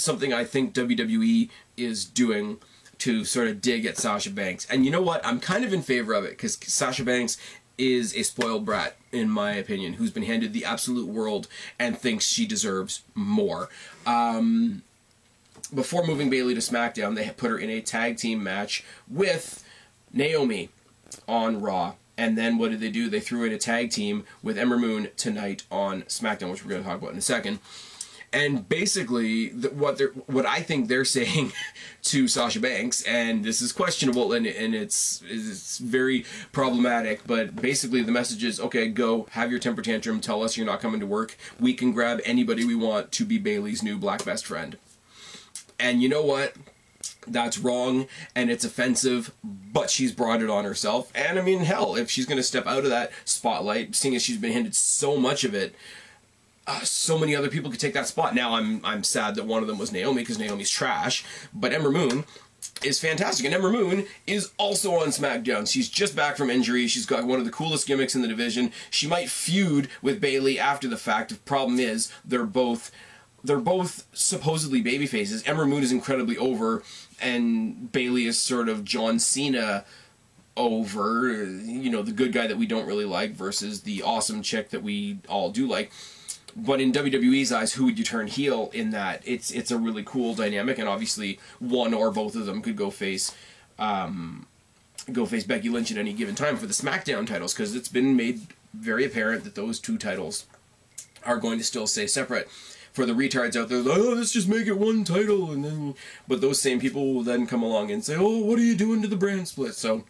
something I think WWE is doing to sort of dig at Sasha Banks. And you know what? I'm kind of in favor of it, because Sasha Banks is a spoiled brat, in my opinion, who's been handed the absolute world and thinks she deserves more. Before moving Bayley to SmackDown, they put her in a tag team match with Naomi on Raw. And then what did they do? They threw in a tag team with Ember Moon tonight on SmackDown, which we're going to talk about in a second. And basically, what I think they're saying to Sasha Banks, and this is questionable and it's very problematic, but basically the message is, okay, go have your temper tantrum, tell us you're not coming to work. We can grab anybody we want to be Bayley's new black best friend. And you know what? That's wrong and it's offensive, but she's brought it on herself. And I mean, hell, if she's going to step out of that spotlight, seeing as she's been handed so much of it, so many other people could take that spot. Now I'm sad that one of them was Naomi, because Naomi's trash, but Ember Moon is fantastic. And Ember Moon is also on SmackDown. She's just back from injury. She's got one of the coolest gimmicks in the division. She might feud with Bayley after the fact. The problem is they're both supposedly baby faces. Ember Moon is incredibly over, and Bayley is sort of John Cena over, you know, the good guy that we don't really like versus the awesome chick that we all do like. But in WWE's eyes, who would you turn heel in that? It's a really cool dynamic, and obviously one or both of them could go face Becky Lynch at any given time for the SmackDown titles, because it's been made very apparent that those two titles are going to still stay separate. For the retards out there, like, oh, let's just make it one title, and then, but those same people will then come along and say, oh, what are you doing to the brand split? So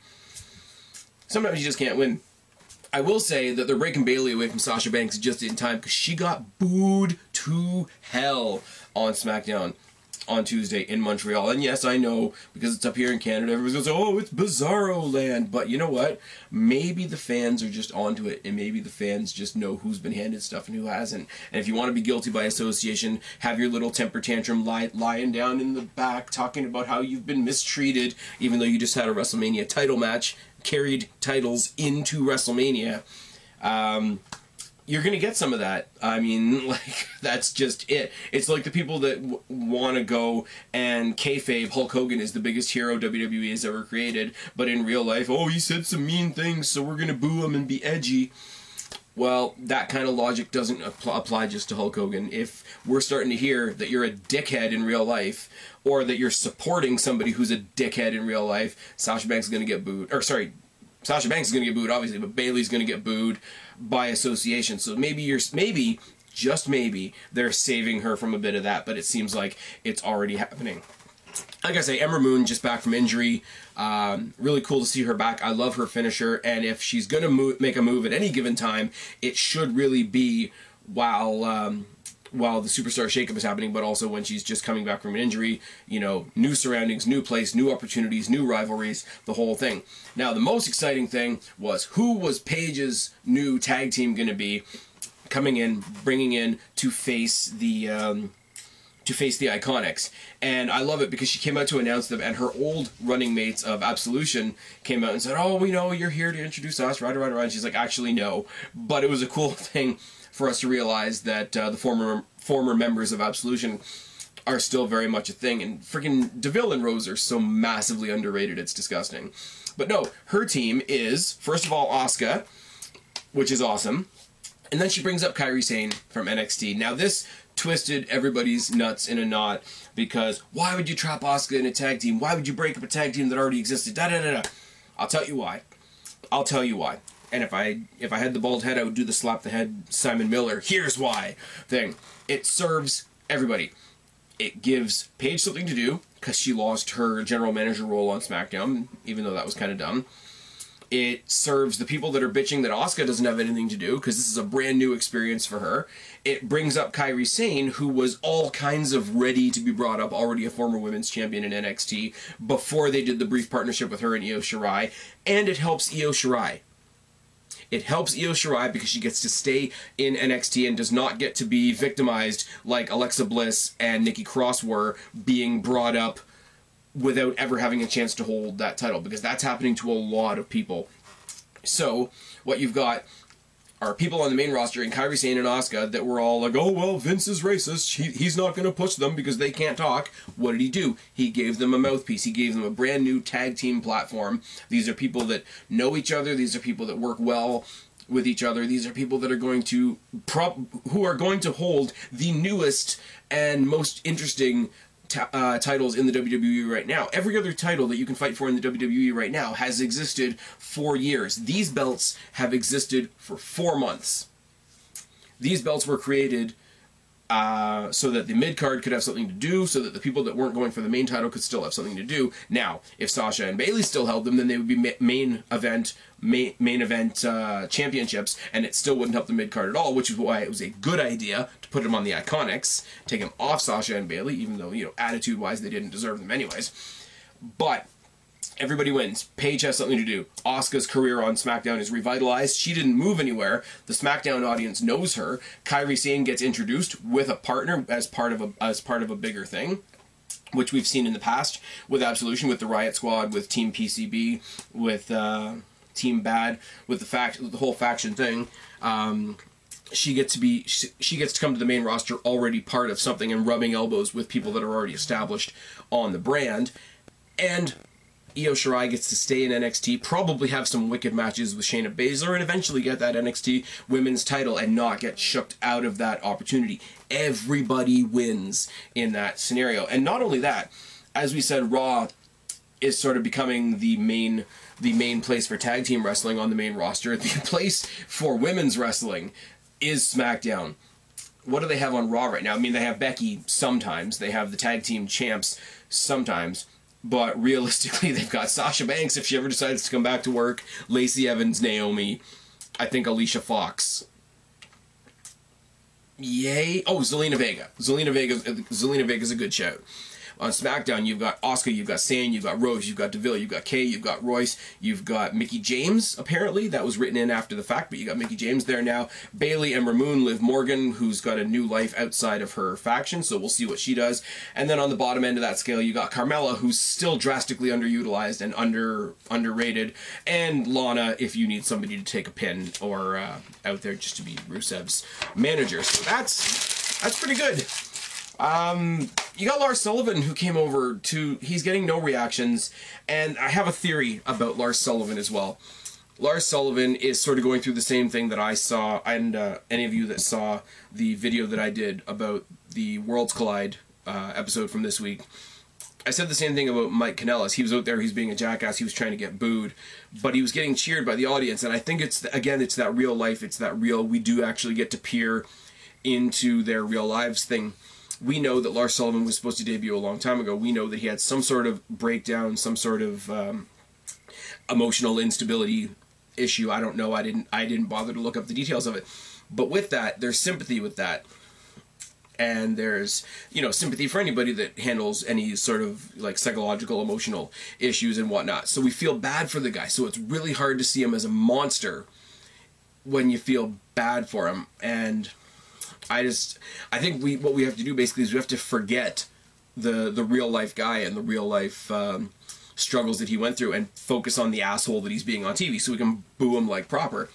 sometimes you just can't win. I will say that they're breaking Bayley away from Sasha Banks just in time, because she got booed to hell on SmackDown on Tuesday in Montreal. And yes, I know, because it's up here in Canada, everybody's going to say, oh, it's Bizarro land. But you know what? Maybe the fans are just onto it, and maybe the fans just know who's been handed stuff and who hasn't. And if you want to be guilty by association, have your little temper tantrum lying down in the back, talking about how you've been mistreated, even though you just had a WrestleMania title match, carried titles into WrestleMania. You're going to get some of that. I mean, like, that's just it. It's like the people that want to go and kayfabe Hulk Hogan is the biggest hero WWE has ever created, but in real life, oh, he said some mean things, so we're going to boo him and be edgy. Well, that kind of logic doesn't apply just to Hulk Hogan. If we're starting to hear that you're a dickhead in real life, or that you're supporting somebody who's a dickhead in real life, Sasha Banks is going to get booed. Or, sorry, Sasha Banks is going to get booed, obviously, but Bayley's going to get booed by association. So maybe, just maybe, they're saving her from a bit of that, but it seems like it's already happening. Like I say, Ember Moon just back from injury. Really cool to see her back. I love her finisher, and if she's going to make a move at any given time, it should really be while the Superstar Shakeup is happening, but also when she's just coming back from an injury. You know, new surroundings, new place, new opportunities, new rivalries, the whole thing. Now, the most exciting thing was, who was Paige's new tag team going to be coming in, bringing in to face the Iconics. And I love it because she came out to announce them, and her old running mates of Absolution came out and said, oh, we know you're here to introduce us, right. And she's like, actually, no. But it was a cool thing for us to realize that the former members of Absolution are still very much a thing. And freaking DeVille and Rose are so massively underrated, it's disgusting. But no, her team is, first of all, Asuka, which is awesome. And then she brings up Kairi Sane from NXT. Now, this twisted everybody's nuts in a knot, because why would you trap Asuka in a tag team? Why would you break up a tag team that already existed? I'll tell you why. And if I had the bald head, I would do the slap the head Simon Miller, here's why thing. It serves everybody. It gives Paige something to do, because she lost her general manager role on SmackDown, even though that was kind of dumb. It serves the people that are bitching that Asuka doesn't have anything to do, because this is a brand new experience for her. It brings up Kairi Sane, who was all kinds of ready to be brought up, already a former women's champion in NXT, before they did the brief partnership with her and Io Shirai. And it helps Io Shirai. It helps Io Shirai because she gets to stay in NXT and does not get to be victimized like Alexa Bliss and Nikki Cross were, being brought up without ever having a chance to hold that title, because that's happening to a lot of people. So what you've got are people on the main roster in Kairi Sane and Asuka that were all like, oh, well, Vince is racist. He's not going to push them because they can't talk. What did he do? He gave them a mouthpiece. He gave them a brand new tag team platform. These are people that know each other. These are people that work well with each other. These are people that are going to who are going to hold the newest and most interesting titles in the WWE right now. Every other title that you can fight for in the WWE right now has existed for years. These belts have existed for 4 months. These belts were created so that the mid-card could have something to do, so that the people that weren't going for the main title could still have something to do. Now, if Sasha and Bayley still held them, then they would be main event championships, and it still wouldn't help the mid-card at all, which is why it was a good idea to put them on the Iconics, take them off Sasha and Bayley, even though, you know, attitude-wise they didn't deserve them anyways. But everybody wins. Paige has something to do. Asuka's career on SmackDown is revitalized. She didn't move anywhere. The SmackDown audience knows her. Kairi Sane gets introduced with a partner as part of a bigger thing, which we've seen in the past with Absolution, with the Riot Squad, with Team PCB, with Team Bad, with the whole faction thing. She gets to come to the main roster already part of something and rubbing elbows with people that are already established on the brand. And Io Shirai gets to stay in NXT, probably have some wicked matches with Shayna Baszler, and eventually get that NXT women's title and not get shooked out of that opportunity. Everybody wins in that scenario. And not only that, as we said, Raw is sort of becoming the main place for tag team wrestling on the main roster. The place for women's wrestling is SmackDown. What do they have on Raw right now? I mean, they have Becky sometimes. They have the tag team champs sometimes. But realistically, they've got Sasha Banks if she ever decides to come back to work, Lacey Evans, Naomi, I think Alicia Fox. Yay. Oh, Zelina Vega. Zelina Vega's a good shout. On SmackDown, you've got Asuka, you've got Sane, you've got Rose, you've got Deville, you've got Kay, you've got Royce, you've got Mickie James, apparently. That was written in after the fact, but you got Mickie James there now. Bayley, Ember Moon, Liv Morgan, who's got a new life outside of her faction, so we'll see what she does. And then on the bottom end of that scale, you got Carmella, who's still drastically underutilized and underrated, and Lana, if you need somebody to take a pin or out there just to be Rusev's manager. So that's pretty good. You got Lars Sullivan, who came over he's getting no reactions, and I have a theory about Lars Sullivan as well. Lars Sullivan is sort of going through the same thing that I saw, and any of you that saw the video that I did about the Worlds Collide episode from this week. I said the same thing about Mike Kanellis. He was out there, he's being a jackass, he was trying to get booed, but he was getting cheered by the audience, and I think it's that real life, it's that real, we do actually get to peer into their real lives thing. We know that Lars Sullivan was supposed to debut a long time ago. We know that he had some sort of breakdown, some sort of emotional instability issue. I don't know. I didn't bother to look up the details of it. But with that, there's sympathy with that. And there's, sympathy for anybody that handles any sort of like psychological, emotional issues and whatnot. So we feel bad for the guy. So it's really hard to see him as a monster when you feel bad for him. And I think what we have to do basically is we have to forget the real life guy and the real life struggles that he went through and focus on the asshole that he's being on TV so we can boo him like proper.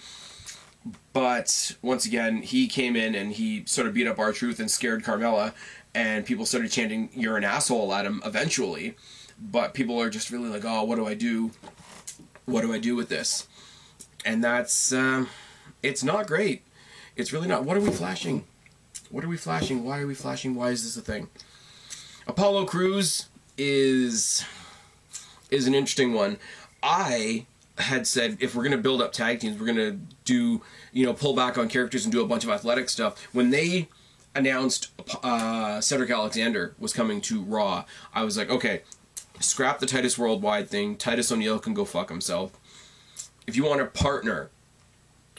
But once again, he came in and he sort of beat up R-Truth and scared Carmella, and people started chanting, "You're an asshole" at him eventually. But people are just really like, oh, what do I do? What do I do with this? And that's, it's not great. It's really not. What are we flashing? What are we flashing? Why are we flashing? Why is this a thing? Apollo Crews is an interesting one. I had said if we're going to build up tag teams, we're going to do, pull back on characters and do a bunch of athletic stuff. When they announced Cedric Alexander was coming to Raw, I was like, okay, scrap the Titus Worldwide thing. Titus O'Neil can go fuck himself. If you want a partner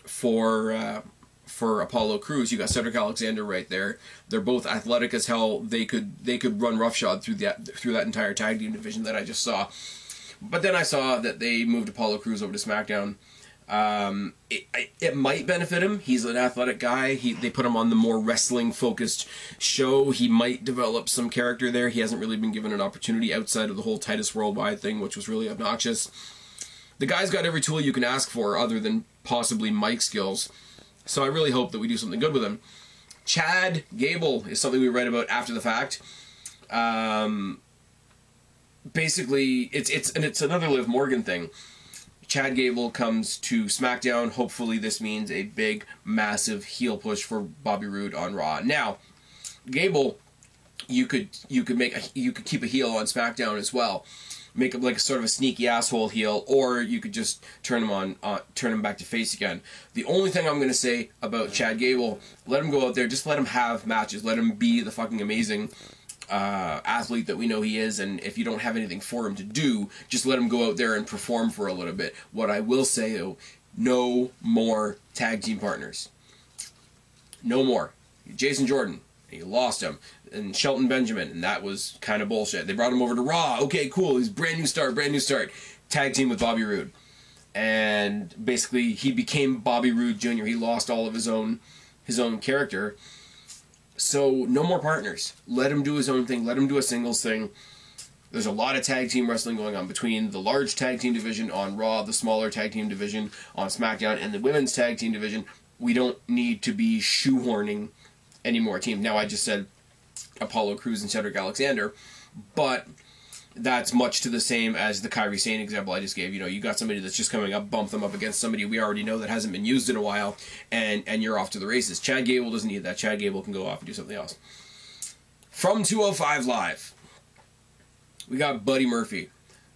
for Apollo Crews, you got Cedric Alexander right there. They're both athletic as hell. They could run roughshod through that entire tag team division that I just saw. But then I saw that they moved Apollo Crews over to SmackDown. It might benefit him. He's an athletic guy. They put him on the more wrestling focused show. He might develop some character there. He hasn't really been given an opportunity outside of the whole Titus Worldwide thing, which was really obnoxious. The guy's got every tool you can ask for other than possibly mic skills. So I really hope that we do something good with him. Chad Gable is something we read about after the fact. Basically, it's another Liv Morgan thing. Chad Gable comes to SmackDown. Hopefully this means a big, massive heel push for Bobby Roode on Raw. Now, Gable, you could keep a heel on SmackDown as well. make him like a sort of a sneaky asshole heel, or you could just turn him back to face again. The only thing I'm going to say about Chad Gable, let him go out there, just let him have matches, let him be the fucking amazing athlete that we know he is, and if you don't have anything for him to do, just let him go out there and perform for a little bit. What I will say though, no more tag team partners. No more. Jason Jordan, he lost him, and Shelton Benjamin, and that was kind of bullshit. They brought him over to Raw. Okay, cool. He's brand new start. Tag team with Bobby Roode, and basically he became Bobby Roode Jr. He lost all of his own character. So no more partners. Let him do his own thing. Let him do a singles thing. There's a lot of tag team wrestling going on between the large tag team division on Raw, the smaller tag team division on SmackDown, and the women's tag team division. We don't need to be shoehorning any more teams. Now, I just said Apollo Crews and Cedric Alexander, but that's much to the same as the Kairi Sane example I just gave. You know, you got somebody that's just coming up, bump them up against somebody we already know that hasn't been used in a while, and you're off to the races. Chad Gable doesn't need that. Chad Gable can go off and do something else. From 205 Live, we got Buddy Murphy,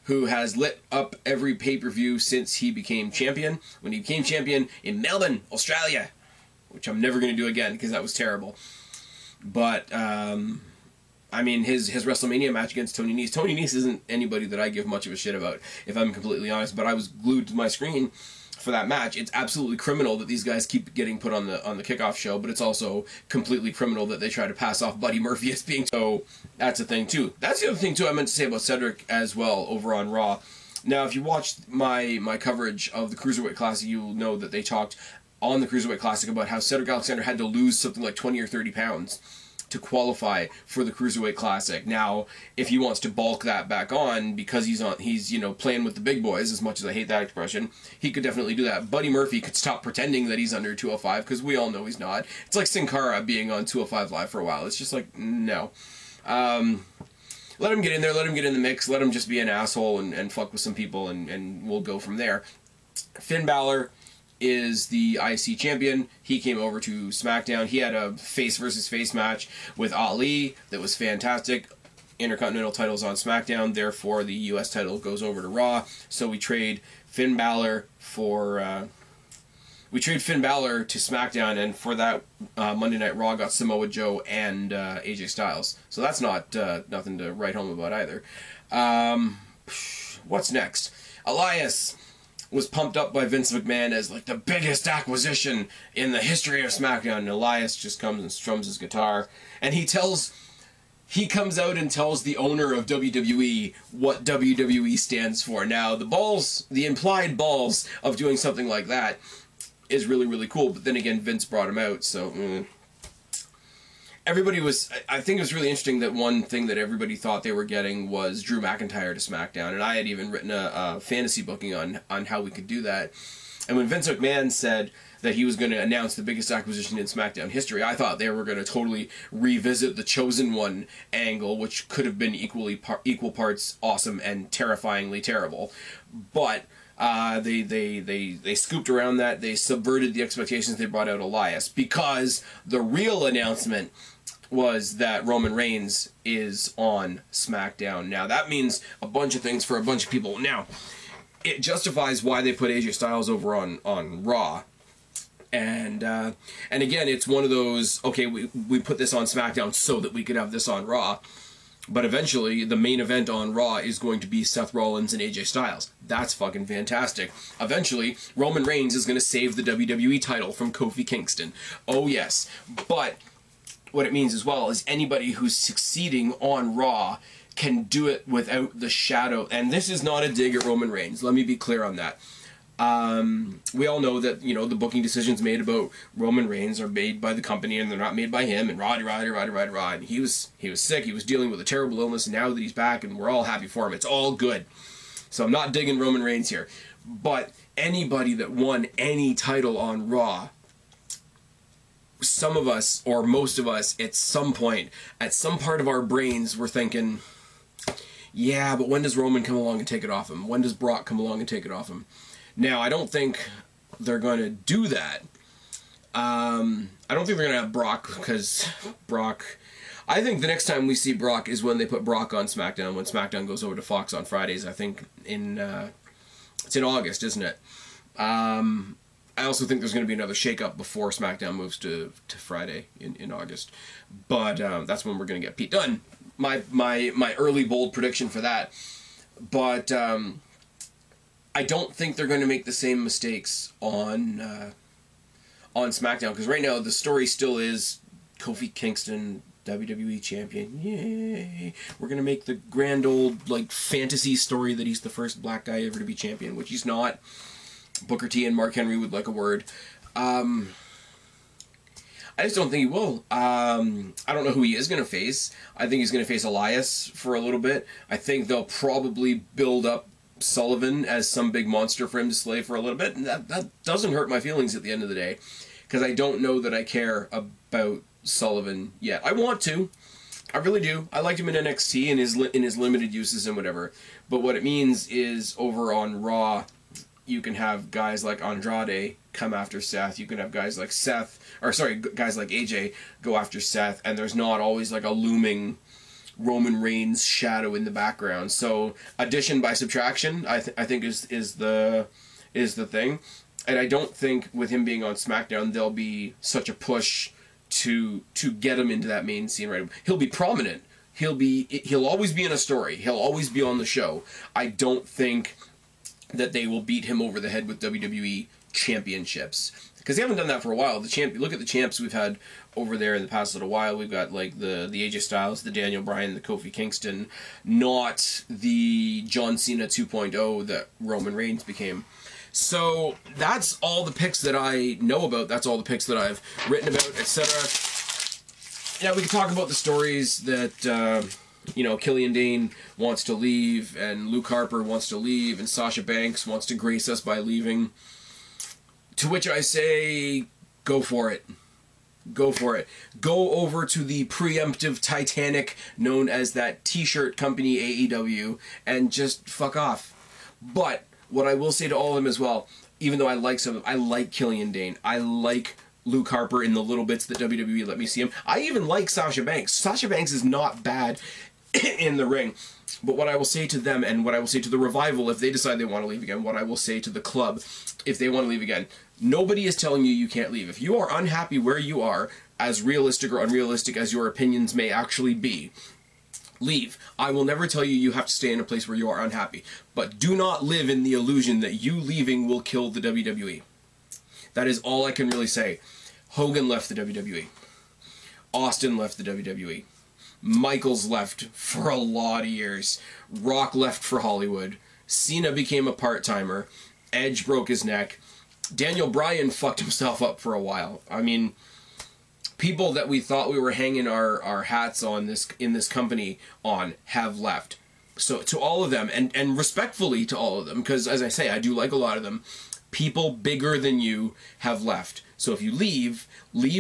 who has lit up every pay-per-view since he became champion. When he became champion in Melbourne, Australia, which I'm never going to do again because that was terrible. But, I mean, his WrestleMania match against Tony Nese. Tony Nese isn't anybody that I give much of a shit about, if I'm completely honest, but I was glued to my screen for that match. It's absolutely criminal that these guys keep getting put on the kickoff show, but it's also completely criminal that they try to pass off Buddy Murphy as being... So that's a thing too. That's the other thing too I meant to say about Cedric as well over on Raw. Now, if you watched my coverage of the Cruiserweight Classic, you'll know that they talked on the Cruiserweight Classic about how Cedric Alexander had to lose something like 20 or 30 pounds to qualify for the Cruiserweight Classic. Now, if he wants to bulk that back on because he's you know, playing with the big boys, as much as I hate that expression, he could definitely do that. Buddy Murphy could stop pretending that he's under 205 because we all know he's not. It's like Sin Cara being on 205 Live for a while. It's just like, no. Let him get in there, let him get in the mix, let him just be an asshole and fuck with some people, and we'll go from there. Finn Balor is the IC champion. He came over to SmackDown. He had a face versus face match with Ali that was fantastic. Intercontinental titles on SmackDown, therefore the US title goes over to Raw. So we trade Finn Balor for to SmackDown, and for that Monday Night Raw got Samoa Joe and AJ Styles. So that's not nothing to write home about either. What's next? Elias was pumped up by Vince McMahon as like the biggest acquisition in the history of SmackDown, and Elias just comes and strums his guitar, and he comes out and tells the owner of WWE what WWE stands for. Now, the implied balls of doing something like that is really, really cool, but then again, Vince brought him out, so... I think it was really interesting that one thing that everybody thought they were getting was Drew McIntyre to SmackDown, and I had even written a fantasy booking on how we could do that. And when Vince McMahon said that he was going to announce the biggest acquisition in SmackDown history, I thought they were going to totally revisit the Chosen One angle, which could have been equal parts awesome and terrifyingly terrible. But they scooped around that. They subverted the expectations. They brought out Elias, because the real announcement was that Roman Reigns is on SmackDown. Now, that means a bunch of things for a bunch of people. Now, it justifies why they put AJ Styles over on Raw. And again, it's one of those, okay, we put this on SmackDown so that we could have this on Raw. But eventually, the main event on Raw is going to be Seth Rollins and AJ Styles. That's fucking fantastic. Eventually, Roman Reigns is going to save the WWE title from Kofi Kingston. Oh, yes. But what it means as well is anybody who's succeeding on Raw can do it without the shadow. And this is not a dig at Roman Reigns. Let me be clear on that. We all know that, you know, the booking decisions made about Roman Reigns are made by the company and they're not made by him, and Roddy. And he was sick, he was dealing with a terrible illness, and now that he's back and we're all happy for him, it's all good. So I'm not digging Roman Reigns here. But anybody that won any title on Raw, some of us, or most of us, at some point, at some part of our brains, were thinking, yeah, but when does Roman come along and take it off him? When does Brock come along and take it off him? Now, I don't think they're going to do that. I don't think they're going to have Brock, because Brock... I think the next time we see Brock is when they put Brock on SmackDown, when SmackDown goes over to Fox on Fridays. I think it's in August, isn't it? I also think there's going to be another shakeup before SmackDown moves to Friday in August. But that's when we're going to get Pete Dunne. My early bold prediction for that. But I don't think they're going to make the same mistakes on SmackDown, because right now the story still is Kofi Kingston, WWE champion. Yay! We're going to make the grand old like fantasy story that he's the first black guy ever to be champion, which he's not. Booker T and Mark Henry would like a word. I just don't think he will. I don't know who he is going to face. I think he's going to face Elias for a little bit. I think they'll probably build up Sullivan as some big monster for him to slay for a little bit. And that doesn't hurt my feelings at the end of the day, because I don't know that I care about Sullivan yet. I want to. I really do. I liked him in NXT and in his limited uses and whatever. But what it means is over on Raw, you can have guys like Andrade come after Seth. You can have guys like guys like AJ go after Seth, and there's not always like a looming Roman Reigns shadow in the background. So addition by subtraction, I think is the thing. And I don't think with him being on SmackDown there'll be such a push to get him into that main scene right away. He'll be prominent. He'll always be in a story. He'll always be on the show. I don't think that they will beat him over the head with WWE championships, because they haven't done that for a while. Look at the champs we've had over there in the past little while. We've got like the AJ Styles, the Daniel Bryan, the Kofi Kingston, not the John Cena 2.0 that Roman Reigns became. So that's all the picks that I know about. That's all the picks that I've written about, etc. Now we can talk about the stories that Killian Dane wants to leave, and Luke Harper wants to leave, and Sasha Banks wants to grace us by leaving. To which I say, go for it. Go for it. Go over to the preemptive Titanic known as that t-shirt company AEW and just fuck off. But what I will say to all of them as well, even though I like some of them, I like Killian Dane. I like Luke Harper in the little bits that WWE let me see him. I even like Sasha Banks. Sasha Banks is not bad in the ring. But what I will say to them, and what I will say to the Revival if they decide they want to leave again, what I will say to the club if they want to leave again, nobody is telling you can't leave. If you are unhappy where you are, as realistic or unrealistic as your opinions may actually be, leave. I will never tell you you have to stay in a place where you are unhappy. But do not live in the illusion that you leaving will kill the WWE. That is all I can really say. Hogan left the WWE. Austin left the WWE. Michaels left for a lot of years. Rock left for Hollywood. Cena became a part-timer. Edge broke his neck. Daniel Bryan fucked himself up for a while. I mean, people that we thought we were hanging our hats on in this company on have left. So to all of them, and respectfully to all of them, because as I say, I do like a lot of them, people bigger than you have left. So if you leave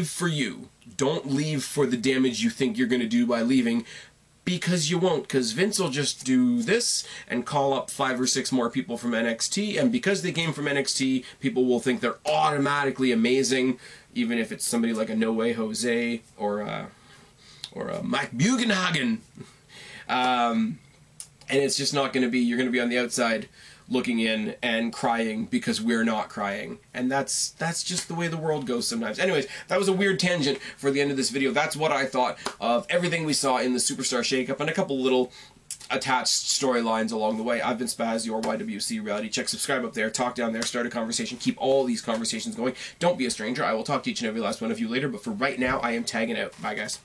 for you. Don't leave for the damage you think you're going to do by leaving, because you won't. Because Vince will just do this and call up 5 or 6 more people from NXT, and because they came from NXT, people will think they're automatically amazing, even if it's somebody like a No Way Jose or a Mike Bugenhagen. And it's just not going to be, you're going to be on the outside looking in and crying because we're not crying. And that's just the way the world goes sometimes. Anyways, that was a weird tangent for the end of this video. That's what I thought of everything we saw in the Superstar Shakeup and a couple little attached storylines along the way. I've been Spaz, your YWC Reality Check. Subscribe up there, talk down there, start a conversation, keep all these conversations going. Don't be a stranger. I will talk to each and every last one of you later, but for right now, I am tagging out. Bye, guys.